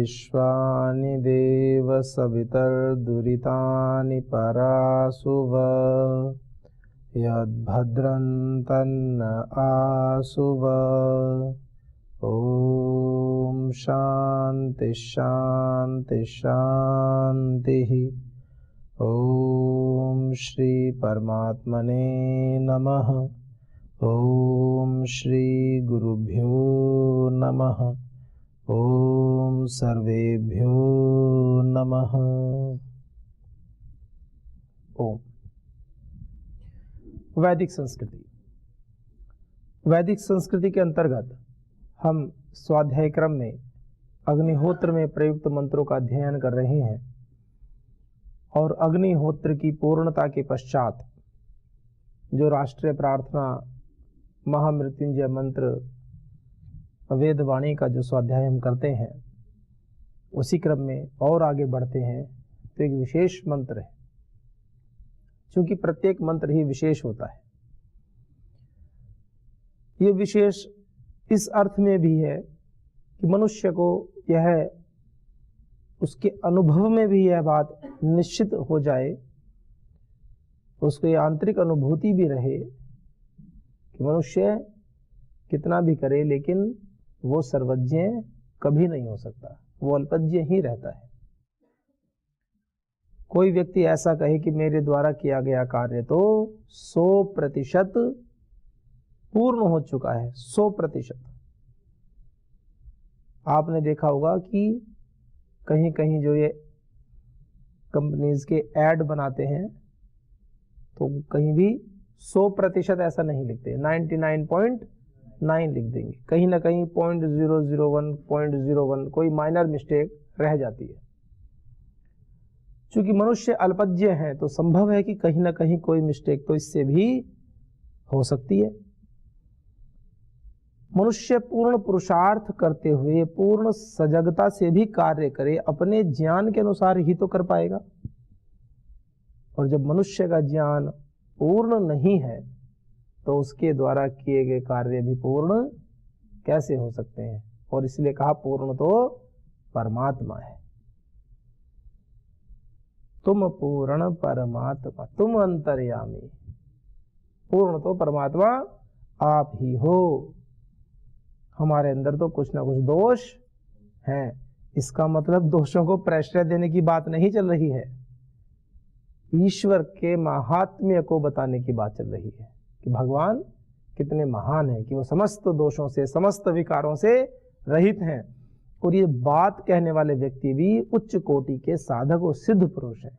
विश्वानि देव सवितर्दुरितानि परासुव यद्भद्रं तन्न आसुव। ओम शांति शांति शांति। ओम श्री परमात्मने नमः। ओम श्री गुरुभ्यो नमः। ओम सर्वेभ्यो नमः। ओम। वैदिक संस्कृति। वैदिक संस्कृति के अंतर्गत हम स्वाध्याय क्रम में अग्निहोत्र में प्रयुक्त मंत्रों का अध्ययन कर रहे हैं और अग्निहोत्र की पूर्णता के पश्चात जो राष्ट्रीय प्रार्थना महामृत्युंजय मंत्र वेदवाणी का जो स्वाध्याय हम करते हैं उसी क्रम में और आगे बढ़ते हैं तो एक विशेष मंत्र है, क्योंकि प्रत्येक मंत्र ही विशेष होता है। ये विशेष इस अर्थ में भी है कि मनुष्य को यह उसके अनुभव में भी यह बात निश्चित हो जाए, उसको ये आंतरिक अनुभूति भी रहे कि मनुष्य कितना भी करे लेकिन वो सर्वज्ञ कभी नहीं हो सकता, वो अल्पज्ञ ही रहता है। कोई व्यक्ति ऐसा कहे कि मेरे द्वारा किया गया कार्य तो 100% पूर्ण हो चुका है, 100%। आपने देखा होगा कि कहीं कहीं जो ये कंपनीज के ऐड बनाते हैं तो कहीं भी 100% ऐसा नहीं लिखते, 99.9 लिख देंगे, कहीं ना कहीं 0.001 0.01 कोई माइनर मिस्टेक रह जाती है। चूंकि मनुष्य अल्पज्ञ है तो संभव है कि कहीं ना कहीं कोई मिस्टेक तो इससे भी हो सकती है। मनुष्य पूर्ण पुरुषार्थ करते हुए पूर्ण सजगता से भी कार्य करे, अपने ज्ञान के अनुसार ही तो कर पाएगा। और जब मनुष्य का ज्ञान पूर्ण नहीं है तो उसके द्वारा किए गए कार्य भी पूर्ण कैसे हो सकते हैं। और इसलिए कहा पूर्ण तो परमात्मा है। तुम पूर्ण परमात्मा, तुम अंतर्यामी, पूर्ण तो परमात्मा आप ही हो। हमारे अंदर तो कुछ ना कुछ दोष हैं। इसका मतलब दोषों को प्रश्रय देने की बात नहीं चल रही है, ईश्वर के महात्म्य को बताने की बात चल रही है कि भगवान कितने महान हैं, कि वो समस्त दोषों से समस्त विकारों से रहित हैं। और ये बात कहने वाले व्यक्ति भी उच्च कोटि के साधक और सिद्ध पुरुष हैं।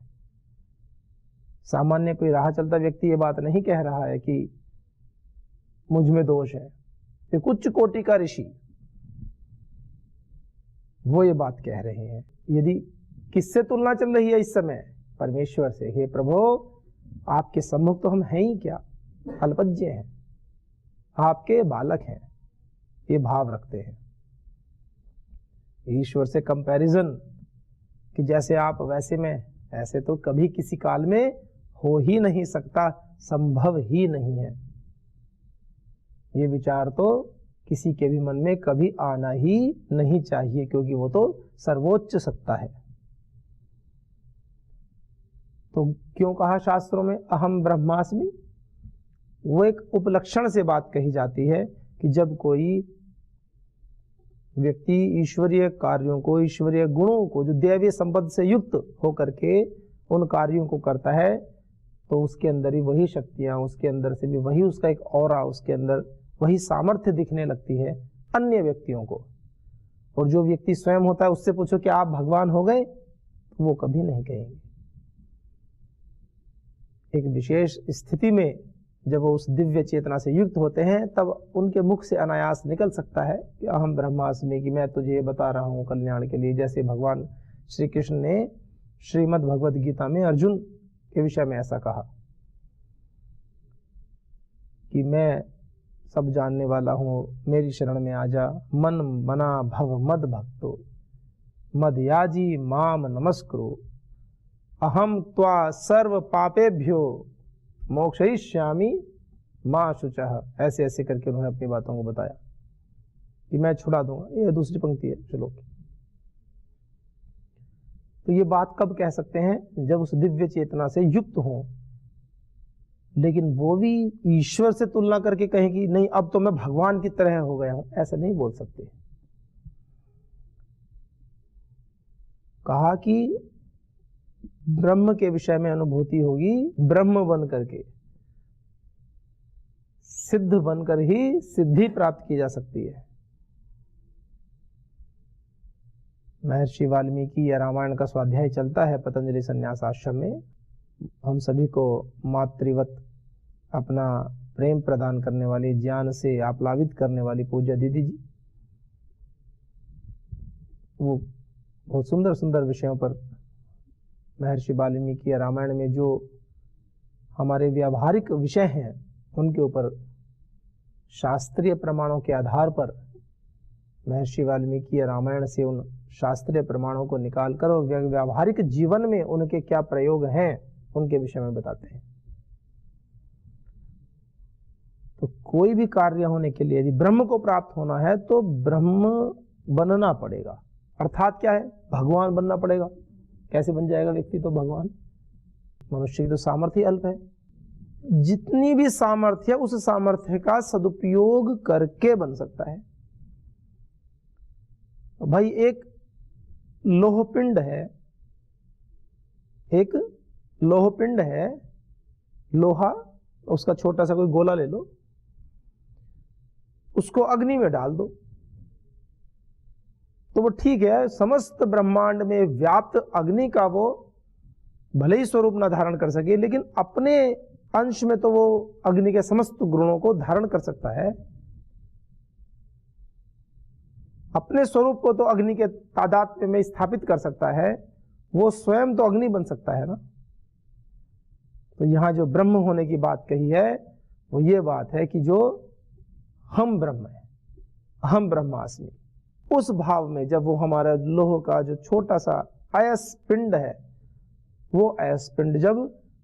सामान्य कोई राह चलता व्यक्ति ये बात नहीं कह रहा है कि मुझ में दोष है। एक उच्च कोटि का ऋषि वो ये बात कह रहे हैं। यदि किससे तुलना चल रही है इस समय? परमेश्वर से। हे प्रभु, आपके सम्मुख तो हम हैं ही क्या, अल्पज्ञ हैं, आपके बालक हैं, ये भाव रखते हैं। ईश्वर से कंपैरिजन कि जैसे आप वैसे मैं, ऐसे तो कभी किसी काल में हो ही नहीं सकता, संभव ही नहीं है। ये विचार तो किसी के भी मन में कभी आना ही नहीं चाहिए, क्योंकि वो तो सर्वोच्च सत्ता है। तो क्यों कहा शास्त्रों में अहम ब्रह्मास्मि? वो एक उपलक्षण से बात कही जाती है कि जब कोई व्यक्ति ईश्वरीय कार्यों को, ईश्वरीय गुणों को, जो दैवीय संपद से युक्त होकर के उन कार्यों को करता है तो उसके अंदर ही वही शक्तियां, उसके अंदर से भी वही उसका एक ऑरा, उसके अंदर वही सामर्थ्य दिखने लगती है अन्य व्यक्तियों को। और जो व्यक्ति स्वयं होता है उससे पूछो कि आप भगवान हो गए, तो वो कभी नहीं कहेंगे। एक विशेष स्थिति में जब वो उस दिव्य चेतना से युक्त होते हैं तब उनके मुख से अनायास निकल सकता है कि अहम ब्रह्मास्मि, कि मैं तुझे बता रहा हूं कल्याण के लिए। जैसे भगवान श्री कृष्ण ने श्रीमद् भगवद गीता में अर्जुन के विषय में ऐसा कहा कि मैं सब जानने वाला हूं, मेरी शरण में आजा, मन मना भव मद भक्तो मद याजी माम नमस्कुरु, अहम त्वा सर्व पापेभ्यो मोक्षयिष्यामि मां शुचः। ऐसे ऐसे करके उन्होंने अपनी बातों को बताया कि मैं छुड़ा दूंगा। ये दूसरी पंक्ति है श्लोक की। तो ये बात कब कह सकते हैं? जब उस दिव्य चेतना से युक्त हो। लेकिन वो भी ईश्वर से तुलना करके कहें कि नहीं अब तो मैं भगवान की तरह हो गया हूं, ऐसा नहीं बोल सकते। कहा कि ब्रह्म के विषय में अनुभूति होगी ब्रह्म बन करके, सिद्ध बनकर ही सिद्धि प्राप्त की जा सकती है। महर्षि वाल्मीकि या रामायण का स्वाध्याय चलता है पतंजलि संन्यास आश्रम में। हम सभी को मातृवत अपना प्रेम प्रदान करने वाली, ज्ञान से आप्लावित करने वाली पूज्य दीदी जी, वो बहुत सुंदर सुंदर विषयों पर महर्षि वाल्मीकि या रामायण में जो हमारे व्यावहारिक विषय हैं उनके ऊपर शास्त्रीय प्रमाणों के आधार पर महर्षि वाल्मीकि या रामायण से उन शास्त्रीय प्रमाणों को निकालकर और व्यावहारिक जीवन में उनके क्या प्रयोग हैं उनके विषय में बताते हैं। तो कोई भी कार्य होने के लिए यदि ब्रह्म को प्राप्त होना है तो ब्रह्म बनना पड़ेगा। अर्थात क्या है? भगवान बनना पड़ेगा। कैसे बन जाएगा व्यक्ति तो भगवान? मनुष्य की तो सामर्थ्य अल्प है। जितनी भी सामर्थ्य उस सामर्थ्य का सदुपयोग करके बन सकता है। तो भाई एक लोहपिंड है, एक लोहपिंड है, लोहा, उसका छोटा सा कोई गोला ले लो, उसको अग्नि में डाल दो तो वो ठीक है, समस्त ब्रह्मांड में व्याप्त अग्नि का वो भले ही स्वरूप न धारण कर सके लेकिन अपने अंश में तो वो अग्नि के समस्त गुणों को धारण कर सकता है। अपने स्वरूप को तो अग्नि के तादात्म्य में स्थापित कर सकता है। वो स्वयं तो अग्नि बन सकता है ना। तो यहां जो ब्रह्म होने की बात कही है वो ये बात है कि जो हम ब्रह्म है, हम ब्रह्मास्मि, उस भाव में जब वो हमारा लोह का जो छोटा सा अयस पिंड है, वो अयस पिंड जब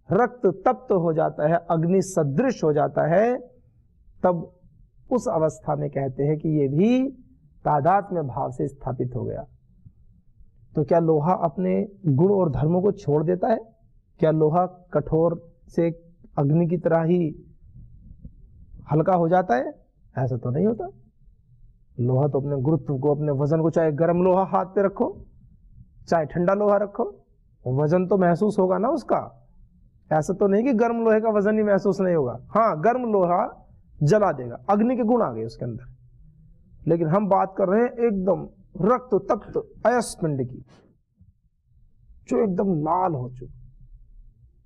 रक्त तप्त हो जाता है, अग्नि सदृश हो जाता है, तब उस अवस्था में कहते हैं कि ये भी तादात्म्य भाव से स्थापित हो गया। तो क्या लोहा अपने गुण और धर्मों को छोड़ देता है? क्या लोहा कठोर से अग्नि की तरह ही हल्का हो जाता है? ऐसा तो नहीं होता। लोहा तो अपने गुरुत्व को, अपने वजन को, चाहे गर्म लोहा हाथ पे रखो चाहे ठंडा लोहा रखो, वजन तो महसूस होगा ना उसका। ऐसा तो नहीं कि गर्म लोहे का वजन ही महसूस नहीं होगा। हाँ, गर्म लोहा जला देगा, अग्नि के गुण आ गए उसके अंदर। लेकिन हम बात कर रहे हैं एकदम रक्त तप्त अयस पिंड की, जो एकदम लाल हो चुका,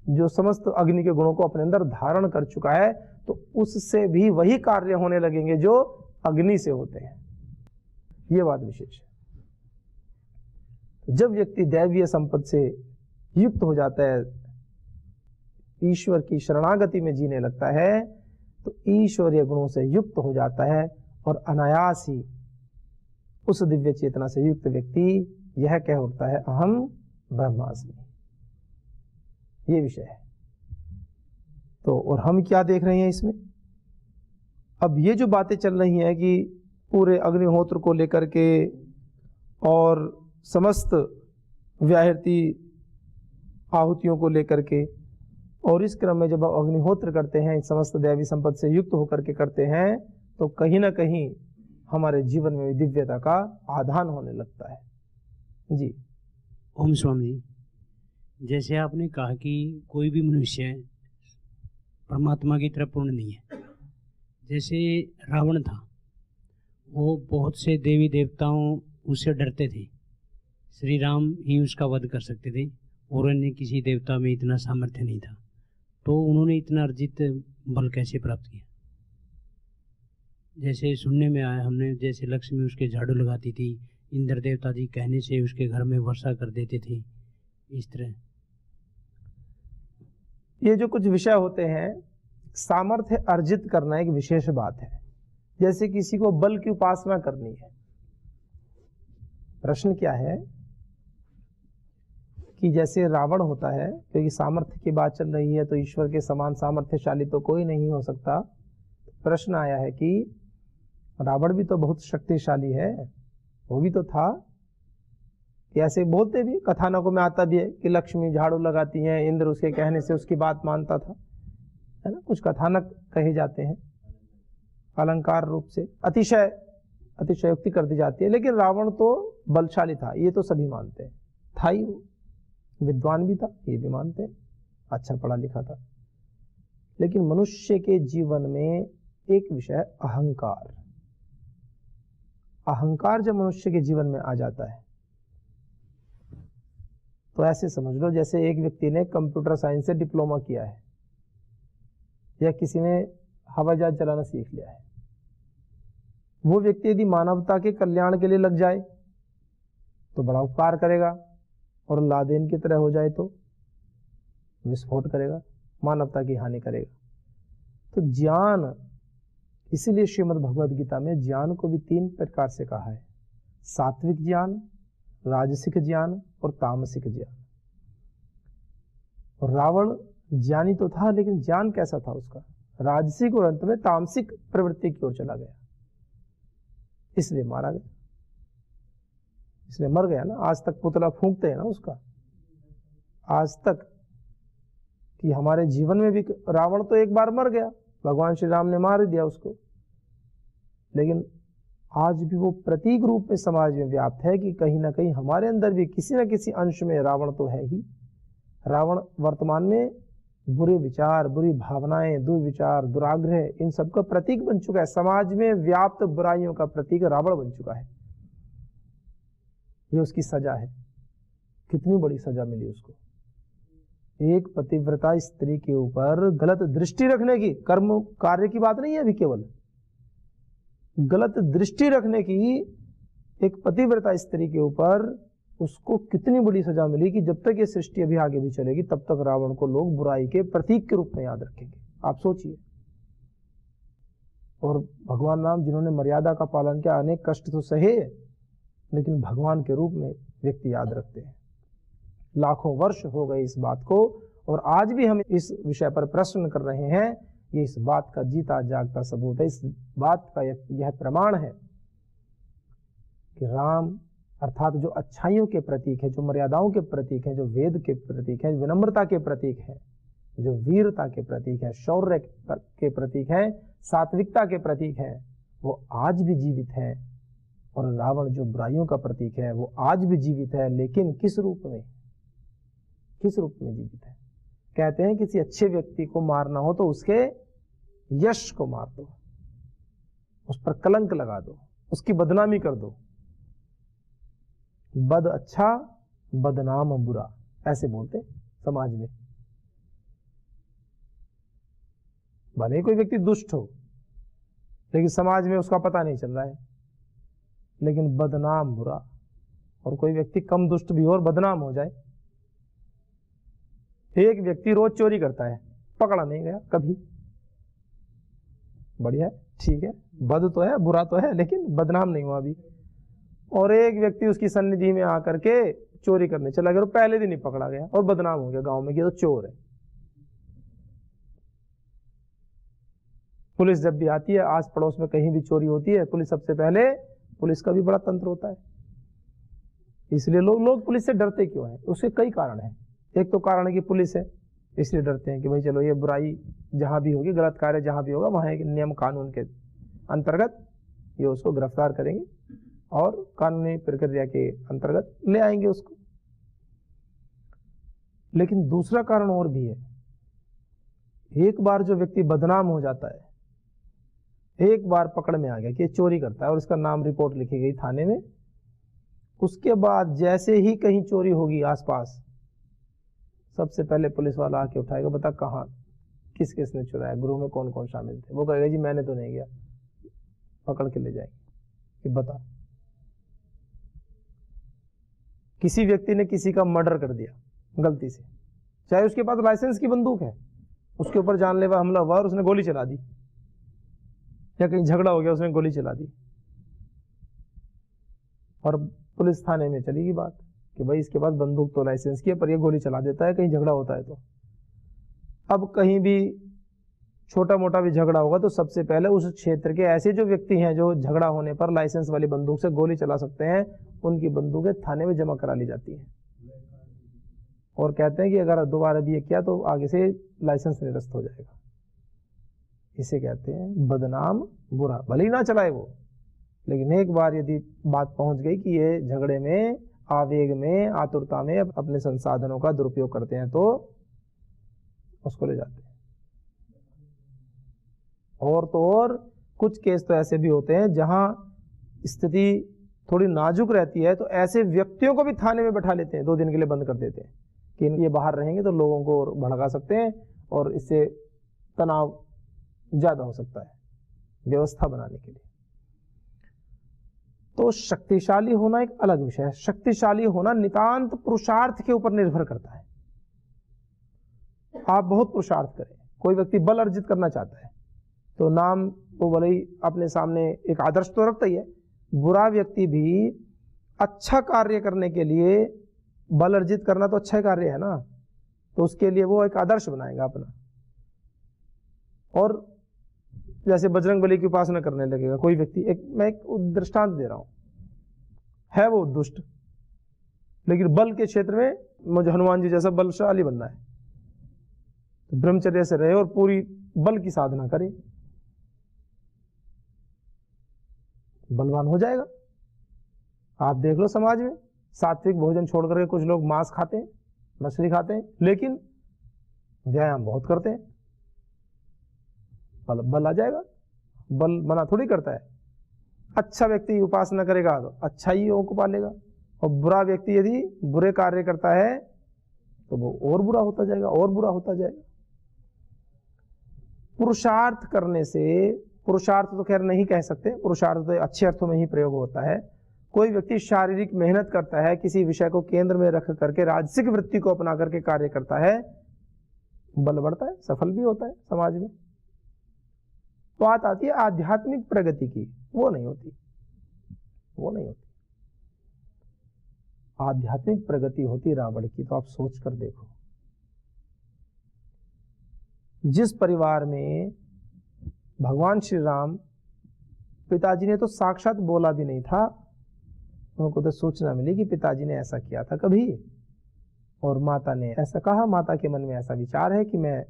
जो समस्त अग्नि के गुणों को अपने अंदर धारण कर चुका है। तो उससे भी वही कार्य होने लगेंगे जो अग्नि से होते हैं। यह बात विशेष है। जब व्यक्ति दैवीय संपत्ति से युक्त हो जाता है, ईश्वर की शरणागति में जीने लगता है, तो ईश्वरीय गुणों से युक्त हो जाता है और अनायास ही उस दिव्य चेतना से युक्त व्यक्ति यह कह उठता है अहम ब्रह्मास्मि। ये विषय है। तो और हम क्या देख रहे हैं इसमें? अब ये जो बातें चल रही हैं कि पूरे अग्निहोत्र को लेकर के और समस्त व्याहृति आहुतियों को लेकर के, और इस क्रम में जब आप अग्निहोत्र करते हैं, समस्त दैवी संपत्ति से युक्त होकर के करते हैं, तो कहीं ना कहीं हमारे जीवन में दिव्यता का आधान होने लगता है। जी। ओम स्वामी जी, जैसे आपने कहा कि कोई भी मनुष्य परमात्मा की तरफ पूर्ण नहीं है। जैसे रावण था, वो बहुत से देवी देवताओं उससे डरते थे, श्री राम ही उसका वध कर सकते थे और अन्य किसी देवता में इतना सामर्थ्य नहीं था। तो उन्होंने इतना अर्जित बल कैसे प्राप्त किया? जैसे सुनने में आया हमने, जैसे लक्ष्मी उसके झाड़ू लगाती थी, इंद्र देवता जी कहने से उसके घर में वर्षा कर देते थे, इस तरह। ये जो कुछ विषय होते हैं, सामर्थ्य अर्जित करना एक विशेष बात है। जैसे किसी को बल की उपासना करनी है। प्रश्न क्या है कि जैसे रावण होता है, क्योंकि सामर्थ्य की बात चल रही है, तो ईश्वर के समान सामर्थ्यशाली तो कोई नहीं हो सकता। प्रश्न आया है कि रावण भी तो बहुत शक्तिशाली है, वो भी तो था, कि ऐसे बोलते भी, कथानकों में आता भी है कि लक्ष्मी झाड़ू लगाती हैं, इंद्र उसके कहने से उसकी बात मानता था, है ना। कुछ कथानक कहे जाते हैं अलंकार रूप से, अतिशयोक्ति कर दी जाती है। लेकिन रावण तो बलशाली था, ये तो सभी मानते हैं, था ही वो, विद्वान भी था, ये भी मानते हैं, अच्छा पढ़ा लिखा था। लेकिन मनुष्य के जीवन में एक विषय है अहंकार। अहंकार जब मनुष्य के जीवन में आ जाता है तो ऐसे समझ लो जैसे एक व्यक्ति ने कंप्यूटर साइंस से डिप्लोमा किया है या किसी ने हवाई जहाज चलाना सीख लिया है। वो व्यक्ति यदि मानवता के कल्याण के लिए लग जाए तो बड़ा उपकार करेगा, और लादेन की तरह हो जाए तो विस्फोट करेगा, मानवता की हानि करेगा। तो ज्ञान, इसीलिए श्रीमद् भगवद गीता में ज्ञान को भी 3 प्रकार से कहा है, सात्विक ज्ञान, राजसिक ज्ञान और तामसिक ज्ञान। और रावण ज्ञानी तो था, लेकिन ज्ञान कैसा था उसका, राजसिक और अंत में तामसिक प्रवृत्ति की ओर चला गया, इसलिए मारा गया, इसलिए मर गया ना। आज तक पुतला फूंकते हैं ना उसका, आज तक, कि हमारे जीवन में भी रावण तो एक बार मर गया, भगवान श्री राम ने मार दिया उसको, लेकिन आज भी वो प्रतीक रूप में समाज में व्याप्त है कि कहीं ना कहीं हमारे अंदर भी किसी न किसी अंश में रावण तो है ही। रावण वर्तमान में बुरे विचार, बुरी भावनाएं, दुर्विचार, दुराग्रह, इन सब का प्रतीक बन चुका है। समाज में व्याप्त बुराइयों का प्रतीक रावण बन चुका है। ये उसकी सजा है। कितनी बड़ी सजा मिली उसको, एक पतिव्रता स्त्री के ऊपर गलत दृष्टि रखने की, कर्म कार्य की बात नहीं है अभी, केवल गलत दृष्टि रखने की एक पतिव्रता स्त्री के ऊपर उसको कितनी बड़ी सजा मिली कि जब तक ये सृष्टि अभी आगे भी चलेगी तब तक रावण को लोग बुराई के प्रतीक के रूप में याद रखेंगे। आप सोचिए। और भगवान राम जिन्होंने मर्यादा का पालन किया, अनेक कष्ट तो सहे, लेकिन भगवान के रूप में व्यक्ति याद रखते हैं। लाखों वर्ष हो गए इस बात को, और आज भी हम इस विषय पर प्रश्न कर रहे हैं। ये इस बात का जीता जागता सबूत है, इस बात का यह प्रमाण है कि राम अर्थात जो अच्छाइयों के प्रतीक है, जो मर्यादाओं के प्रतीक है, जो वेद के प्रतीक है, विनम्रता के प्रतीक है, जो वीरता के प्रतीक है, शौर्य के प्रतीक है, सात्विकता के प्रतीक है, वो आज भी जीवित है। और रावण जो बुराइयों का प्रतीक है वो आज भी जीवित है, लेकिन किस रूप में, किस रूप में जीवित है। कहते हैं किसी अच्छे व्यक्ति को मारना हो तो उसके यश को मार दो, उस पर कलंक लगा दो, उसकी बदनामी कर दो। बद अच्छा बदनाम बुरा, ऐसे बोलते समाज में। भले ही कोई व्यक्ति दुष्ट हो, लेकिन समाज में उसका पता नहीं चल रहा है, लेकिन बदनाम बुरा। और कोई व्यक्ति कम दुष्ट भी हो और बदनाम हो जाए। एक व्यक्ति रोज चोरी करता है, पकड़ा नहीं गया कभी, बढ़िया, ठीक है, बद तो है, बुरा तो है, लेकिन बदनाम नहीं हुआ अभी। और एक व्यक्ति उसकी सन्निधि में आकर के चोरी करने चला गया और पहले दिन ही पकड़ा गया और बदनाम हो गया गांव में कि तो चोर है। पुलिस जब भी आती है, आस पड़ोस में कहीं भी चोरी होती है, पुलिस सबसे पहले, पुलिस का भी बड़ा तंत्र होता है। इसलिए लोग पुलिस से डरते क्यों हैं? उसके कई कारण हैं। एक तो कारण है कि पुलिस है, इसलिए डरते हैं कि भाई चलो ये बुराई जहां भी होगी, गलत कार्य जहां भी होगा, वहां एक नियम कानून के अंतर्गत ये उसको गिरफ्तार करेंगे और कानूनी प्रक्रिया के अंतर्गत ले आएंगे उसको। लेकिन दूसरा कारण और भी है। एक बार जो व्यक्ति बदनाम हो जाता है, एक बार पकड़ में आ गया कि ये चोरी करता है और इसका नाम रिपोर्ट लिखी गई थाने में, उसके बाद जैसे ही कहीं चोरी होगी आसपास, सबसे पहले पुलिस वाला आके उठाएगा, बता कहाँ, किस किस ने चुराया, ग्रुप में कौन कौन शामिल थे। वो कहेगा जी मैंने तो नहीं गया, पकड़ के ले जाएंगे कि बता। किसी व्यक्ति ने किसी का मर्डर कर दिया गलती से, चाहे उसके पास लाइसेंस की बंदूक है, उसके ऊपर जानलेवा हमला हुआ और उसने गोली चला दी, या कहीं झगड़ा हो गया उसने गोली चला दी, और पुलिस थाने में चलेगी बात कि भाई इसके पास बंदूक तो लाइसेंस की है पर ये गोली चला देता है कहीं झगड़ा होता है तो। अब कहीं भी छोटा मोटा भी झगड़ा होगा तो सबसे पहले उस क्षेत्र के ऐसे जो व्यक्ति हैं जो झगड़ा होने पर लाइसेंस वाली बंदूक से गोली चला सकते हैं, उनकी बंदूकें थाने में जमा करा ली जाती हैं और कहते हैं कि अगर दोबारा भी ये किया तो आगे से लाइसेंस निरस्त हो जाएगा। इसे कहते हैं बदनाम बुरा, भले ही ना चलाए वो, लेकिन एक बार यदि बात पहुंच गई कि ये झगड़े में, आवेग में, आतुरता में अपने संसाधनों का दुरुपयोग करते हैं तो उसको ले जाते हैं। और तो और कुछ केस तो ऐसे भी होते हैं जहां स्थिति थोड़ी नाजुक रहती है, तो ऐसे व्यक्तियों को भी थाने में बैठा लेते हैं, 2 दिन के लिए बंद कर देते हैं कि ये बाहर रहेंगे तो लोगों को भड़का सकते हैं और इससे तनाव ज्यादा हो सकता है, व्यवस्था बनाने के लिए। तो शक्तिशाली होना एक अलग विषय है। शक्तिशाली होना नितांत पुरुषार्थ के ऊपर निर्भर करता है। आप बहुत पुरुषार्थ करें, कोई व्यक्ति बल अर्जित करना चाहता है तो नाम वो भले ही अपने सामने एक आदर्श तो रखता ही है, बुरा व्यक्ति भी अच्छा कार्य करने के लिए बल अर्जित करना तो अच्छा कार्य है ना, तो उसके लिए वो एक आदर्श बनाएगा अपना। और जैसे बजरंगबली की उपासना करने लगेगा कोई व्यक्ति, मैं एक दृष्टांत दे रहा हूं, है वो दुष्ट, लेकिन बल के क्षेत्र में मुझे हनुमान जी जैसा बलशाली बनना है, तो ब्रह्मचर्य से रहे और पूरी बल की साधना करे, बलवान हो जाएगा। आप देख लो समाज में सात्विक भोजन छोड़ करके कुछ लोग मांस खाते हैं, मछली खाते हैं, लेकिन व्यायाम बहुत करते हैं, बल आ जाएगा। बल मना थोड़ी करता है। अच्छा व्यक्ति उपासना करेगा तो अच्छाइयों को पालेगा, और बुरा व्यक्ति यदि बुरे कार्य करता है तो वो और बुरा होता जाएगा, और बुरा होता जाएगा। पुरुषार्थ करने से, पुरुषार्थ तो खैर नहीं कह सकते, पुरुषार्थ तो अच्छे अर्थों में ही प्रयोग होता है। कोई व्यक्ति शारीरिक मेहनत करता है, किसी विषय को केंद्र में रख करके राजसिक वृत्ति को अपना करके कार्य करता है, बल बढ़ता है, सफल भी होता है समाज में। बात आती है आध्यात्मिक प्रगति की, वो नहीं होती, वो नहीं होती। आध्यात्मिक प्रगति होती रावण की, तो आप सोच कर देखो, जिस परिवार में भगवान श्री राम, पिताजी ने तो साक्षात बोला भी नहीं था, उनको तो सूचना मिली कि पिताजी ने ऐसा किया था कभी, और माता ने ऐसा कहा, माता के मन में ऐसा विचार है कि मैं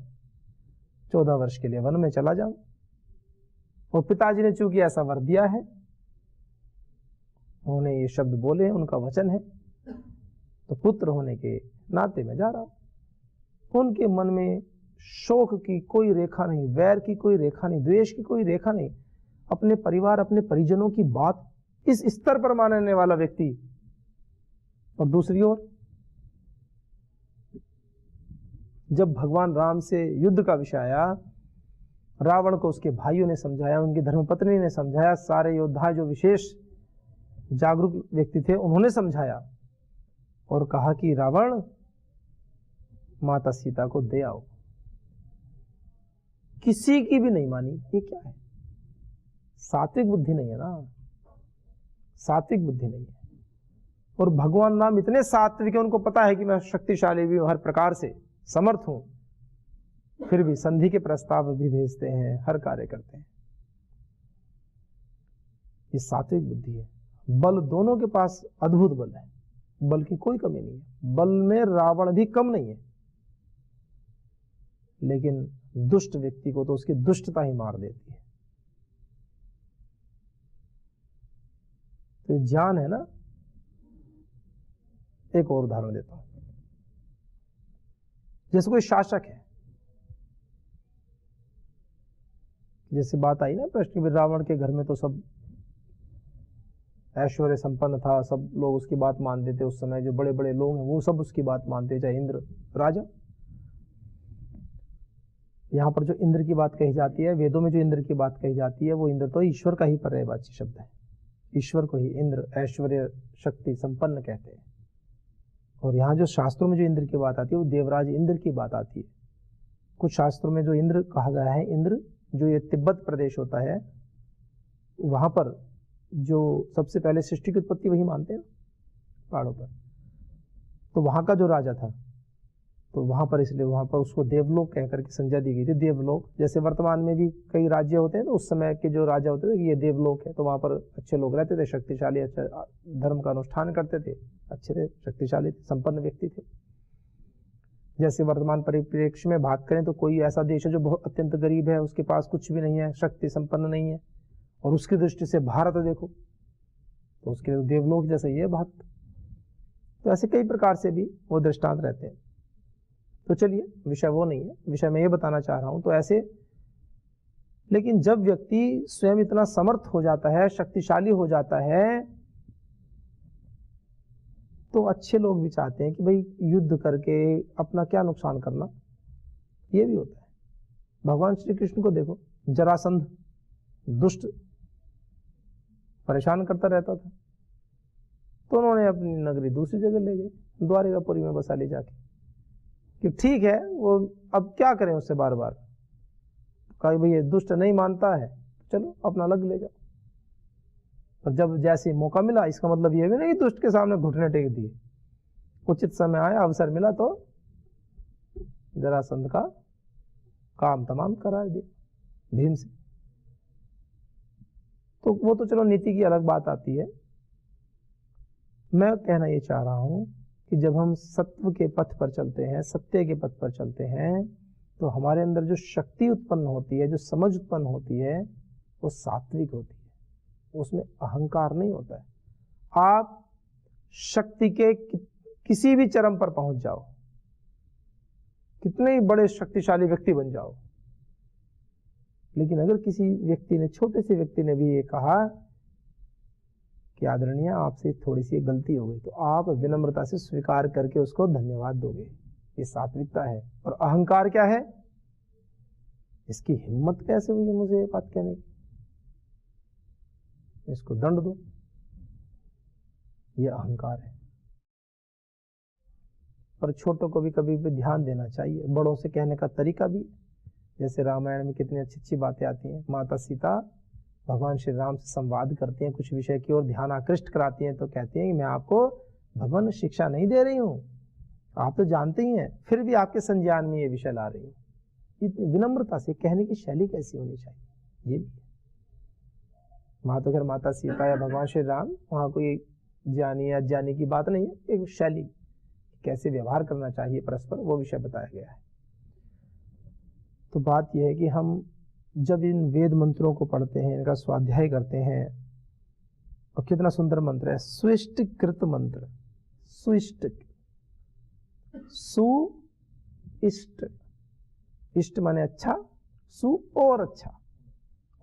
14 वर्ष के लिए वन में चला जाऊं, और पिताजी ने चूंकि ऐसा वर दिया है, उन्होंने ये शब्द बोले, उनका वचन है, तो पुत्र होने के नाते मैं जा रहा हूं। उनके मन में शोक की कोई रेखा नहीं, वैर की कोई रेखा नहीं, द्वेष की कोई रेखा नहीं। अपने परिवार, अपने परिजनों की बात इस स्तर पर मानने वाला व्यक्ति, और दूसरी ओर जब भगवान राम से युद्ध का विषय आया, रावण को उसके भाइयों ने समझाया, उनकी धर्मपत्नी ने समझाया, सारे योद्धा जो विशेष जागरूक व्यक्ति थे उन्होंने समझाया और कहा कि रावण, माता सीता को दे आओ। किसी की भी नहीं मानी। ये क्या है? सात्विक बुद्धि नहीं है ना, सात्विक बुद्धि नहीं है। और भगवान राम इतने सात्विक है, उनको पता है कि मैं शक्तिशाली भी हूं, हर प्रकार से समर्थ हूं, फिर भी संधि के प्रस्ताव भी भेजते हैं, हर कार्य करते हैं। ये सात्विक बुद्धि है। बल दोनों के पास अद्भुत बल है, बल की कोई कमी नहीं है, बल में रावण भी कम नहीं है, लेकिन दुष्ट व्यक्ति को तो उसकी दुष्टता ही मार देती है। तो ज्ञान है ना। एक और उदाहरण देता हूं। जैसे कोई शासक है, जैसे बात आई ना प्रश्न में, रावण के घर में तो सब ऐश्वर्य संपन्न था, सब लोग उसकी बात मानते थे। उस समय जो बड़े बड़े लोग हैं वो सब उसकी बात मानते, चाहे इंद्र राजा। यहां पर जो इंद्र की बात कही जाती है, वेदों में जो इंद्र की बात कही जाती है, वो इंद्र तो ईश्वर का ही पर्यायवाची शब्द है। ईश्वर को ही इंद्र, ऐश्वर्य, शक्ति संपन्न कहते हैं। और यहाँ जो शास्त्रों में जो इंद्र की बात आती है वो देवराज इंद्र की बात आती है। कुछ शास्त्रों में जो इंद्र कहा गया है, इंद्र जो ये तिब्बत प्रदेश होता है, वहां पर जो सबसे पहले सृष्टि की उत्पत्ति वही मानते हैं पहाड़ों पर। तो वहां का जो राजा था, तो वहां पर इसलिए वहां पर उसको देवलोक कह करके संज्ञा दी गई थी। देवलोक जैसे वर्तमान में भी कई राज्य होते हैं, तो उस समय के जो राजा होते थे ये देवलोक है, तो वहां पर अच्छे लोग रहते थे, शक्तिशाली, अच्छा धर्म का अनुष्ठान करते थे, अच्छे थे, शक्तिशाली थे, संपन्न व्यक्ति थे। जैसे वर्तमान परिप्रेक्ष्य में बात करें तो कोई ऐसा देश है जो बहुत अत्यंत गरीब है, उसके पास कुछ भी नहीं है, शक्ति संपन्न नहीं है, और उसकी दृष्टि से भारत देखो तो उसके लिए देवलोक जैसा ही है भारत। तो ऐसे कई प्रकार से भी वो दृष्टांत रहते हैं। तो चलिए, विषय वो नहीं है, विषय मैं ये बताना चाह रहा हूं। तो ऐसे, लेकिन जब व्यक्ति स्वयं इतना समर्थ हो जाता है, शक्तिशाली हो जाता है, तो अच्छे लोग भी चाहते हैं कि भाई युद्ध करके अपना क्या नुकसान करना, ये भी होता है। भगवान श्री कृष्ण को देखो, जरासंध दुष्ट परेशान करता रहता था, तो उन्होंने अपनी नगरी दूसरी जगह ले गए, द्वारिकापुरी में बसा ली जाके, कि ठीक है वो अब क्या करें उससे बार बार, कहा भाई ये दुष्ट नहीं मानता है, चलो अपना अलग ले जाओ। और जब जैसे मौका मिला, इसका मतलब ये भी नहीं कि दुष्ट के सामने घुटने टेक दिए, उचित समय आया, अवसर मिला तो जरासंध का काम तमाम करा दिया भीम से। तो वो तो चलो नीति की अलग बात आती है। मैं कहना ये चाह रहा हूं कि जब हम सत्व के पथ पर चलते हैं, सत्य के पथ पर चलते हैं, तो हमारे अंदर जो शक्ति उत्पन्न होती है, जो समझ उत्पन्न होती है, वो सात्विक होती है, उसमें अहंकार नहीं होता है। आप शक्ति के किसी भी चरम पर पहुंच जाओ, कितने ही बड़े शक्तिशाली व्यक्ति बन जाओ, लेकिन अगर किसी व्यक्ति ने, छोटे से व्यक्ति ने भी ये कहा कि आदरणीय आपसे थोड़ी सी गलती हो गई, तो आप विनम्रता से स्वीकार करके उसको धन्यवाद दोगे, ये सात्विकता है। और अहंकार क्या है? इसकी हिम्मत कैसे हुई है मुझे ये बात कहने की, इसको दंड दो, ये अहंकार है। पर छोटों को भी कभी भी ध्यान देना चाहिए, बड़ों से कहने का तरीका भी, जैसे रामायण में कितनी अच्छी अच्छी बातें आती हैं। माता सीता भगवान श्री राम से संवाद करती हैं, कुछ विषय की ओर ध्यान आकृष्ट कराती हैं, तो कहती हैं कि मैं आपको भगवान शिक्षा नहीं दे रही हूँ, आप तो जानते ही हैं, फिर भी आपके संज्ञान में ये विषय ला रही हूँ। इतनी विनम्रता से कहने की शैली कैसी होनी चाहिए, ये भी है। वहां तो अगर माता सीता या भगवान श्री राम, वहां कोई ज्ञानी या अज्ञानी की बात नहीं है, एक शैली कैसे व्यवहार करना चाहिए परस्पर, वो विषय बताया गया है। तो बात यह है कि हम जब इन वेद मंत्रों को पढ़ते हैं, इनका स्वाध्याय करते हैं, और कितना सुंदर मंत्र है, सुइष्ट कृत मंत्र, सुइष्ट, सु इष्ट, इष्ट माने अच्छा, सु और अच्छा,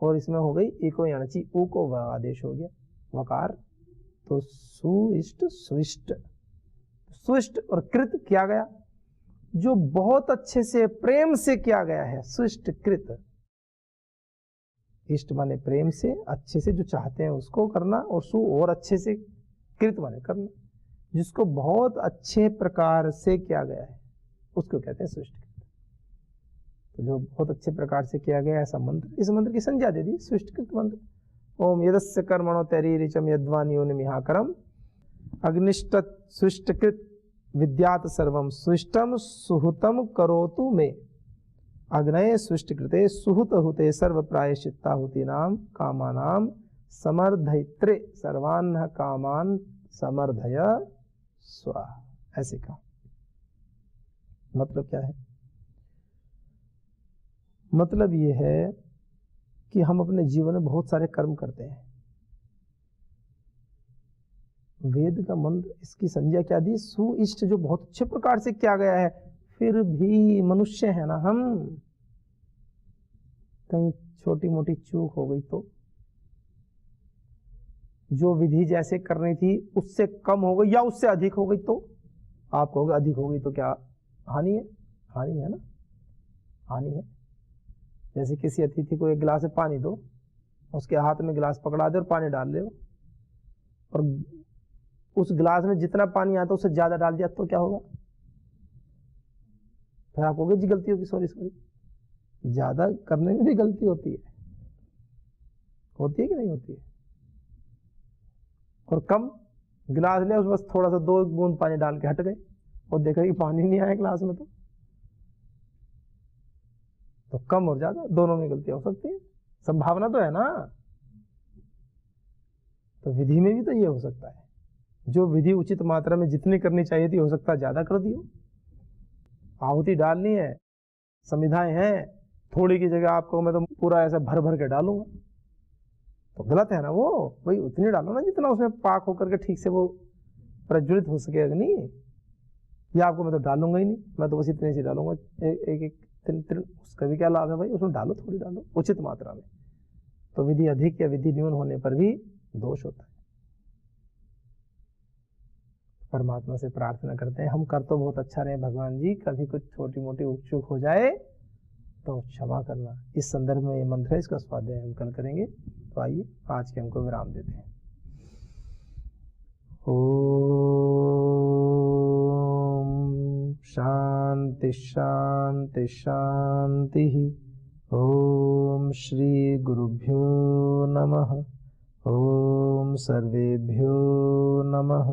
और इसमें हो गई एको यणची, ऊ को व आदेश हो गया, वकार, तो सुइष्ट, सुइष्ट, सुइष्ट और कृत किया गया, जो बहुत अच्छे से प्रेम से किया गया है, सुइष्ट कृत। इष्ट माने प्रेम से, अच्छे से, जो चाहते हैं उसको करना, और सु और अच्छे से, कृत माने करना, जिसको बहुत अच्छे प्रकार से किया गया है उसको कहते हैं सुइष्ट कृत। तो जो बहुत अच्छे प्रकार से किया गया ऐसा मंत्र, इस मंत्र की संज्ञा दे दी सुइष्ट कृत मंत्र। ओम यदस्य कर्मणो तैरीरिचम यद्वान्योनिमिहाकरम अग्निष्ट सुइष्टकृत विद्यात सर्वम सुइष्टम सुहुतम करोतु मे अग्नये सुष्टकृते सुहुत हुते सर्व प्रायश्चित्ता हुति नाम कामानाम समर्धयित्रे सर्वान्न कामान समर्धय स्वाहा। ऐसे कहा। मतलब क्या है? मतलब ये है कि हम अपने जीवन में बहुत सारे कर्म करते हैं। वेद का मंत्र इसकी संज्ञा क्या दी? सुइष्ट, जो बहुत अच्छे प्रकार से किया गया है। फिर भी मनुष्य है ना हम, कहीं छोटी मोटी चूक हो गई तो, जो विधि जैसे करनी थी उससे कम हो गई या उससे अधिक हो गई तो, आप कहोगे अधिक हो गई तो क्या हानि है? हानि है ना, हानि है। जैसे किसी अतिथि को एक गिलास में पानी दो, उसके हाथ में गिलास पकड़ा दे और पानी डाल ले, और उस गिलास में जितना पानी आता उससे ज्यादा डाल दिया तो क्या होगा? फिर आप कहोगे जी गलती होगी, सॉरी सॉरी। ज्यादा करने में भी गलती होती है कि नहीं होती है? और कम गिलास ले, उस बस थोड़ा सा 2 बूंद पानी डाल के हट गए और देखा कि पानी नहीं आया गिलास में, तो तो कम और ज्यादा दोनों में गलतियां हो सकती है, संभावना तो है ना। तो विधि में भी तो ये हो सकता है, जो विधि उचित मात्रा में जितनी करनी चाहिए थी हो सकता है ज्यादा कर दी हो। आहुति डालनी है, संविधाएं हैं, थोड़ी की जगह आपको मैं तो पूरा ऐसा भर भर के डालूंगा, तो गलत है ना वो। भाई उतनी डालो ना जितना उसमें पाक होकर के ठीक से वो प्रज्वलित हो सके अग्नि। या आपको मैं तो डालूंगा ही नहीं, मैं तो बस इतने से डालूंगा, एक उसका भी क्या लाभ है भाई, उसमें डालो, थोड़ी डालो उचित मात्रा में। तो विधि अधिक या विधि न्यून होने पर भी दोष होता है। परमात्मा से प्रार्थना करते हैं, हम कर तो बहुत अच्छा रहे भगवान जी, कभी कुछ छोटी मोटी उपचूक हो जाए तो क्षमा करना। इस संदर्भ में ये मंत्र है, इसका स्वाध्याय हम कल करेंगे। तो आइए आज के हमको विराम देते हैं। ओम शांति शांति शांति। ओम श्री गुरुभ्यो नमः। ओम सर्वेभ्यो नमः।